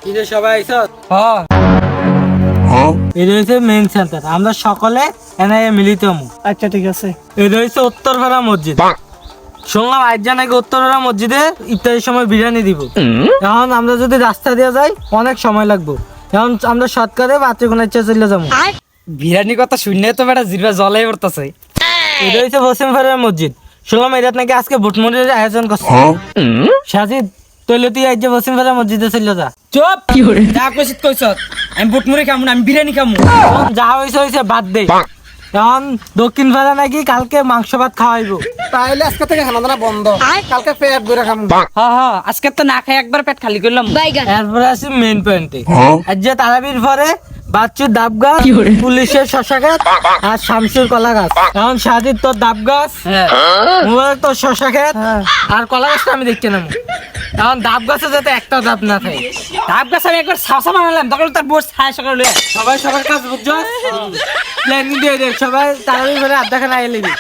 এটা সবাই আইছো? হ্যাঁ এটা হচ্ছে মেইন সেন্টার, আমরা সকলে এনে মিলিত হবো। আচ্ছা ঠিক আছে। এটা হচ্ছে উত্তরপাড়া মসজিদ। শুনলাম আজ নাকি উত্তরপাড়া মসজিদে ইফতারের সময় বিরিয়ানি দিব। এখন আমরা যদি রাস্তা দিয়ে যাই অনেক সময় লাগবে, এখন আমরা শর্টকাটে মাতৃগুণের ইচ্ছা চলে যাবো। বিরিয়ানির কথা শুনলে তো বেটা জিরবা জলাই পড়তেছে। এটা হচ্ছে পশ্চিমপাড়ার মসজিদ। শুনলাম এটা নাকি আজকে ভোটমুড়ির আয়োজন করছে। সাজিদ তৈলে তুই আজ পশ্চিমপাড়ার মসজিদে চলে যা। চুপ যা কইছিস কইছত। আমি বুটমুড়ি খামু না, আমি বিরিয়ানি খামু। এখন যা হয়েছে হয়েছে বাদ দে। এখন দক্ষিণ পাড়া নাকি কালকে মাংস ভাত খাওয়াইবো। তাইলে আজকে থেকে খানা বন্ধ, কালকে পেট ভরে খামু। হ্যাঁ আজকে তো না খাই একবার পেট খালি করলাম। এরপরে আছে মেইন পয়েন্টে। আজ যে তারাবির পরে বাচ্চুর ডাব গাছ, পুলিশের শশা গাছ আর শামসুর কলা গাছ। এখন সাজিদ তোর ডাব গাছ, মোবাইল তোর শশা গাছ আর কলা গাছটা আমি দেখতে নেবো। এখন ডাব গাছে যাতে একটা ডাব না থাকে। ডাব গাছ আমি একবার সাসা বানালাম, তখন তার বোর্ড ছায়া সকালে লয়ে সবাই সবার কাজ বুঝছো, প্ল্যানিং দিয়ে দেখ। সবাই তারাবির পরে আড্ডা খানা আইয়ে লিবি।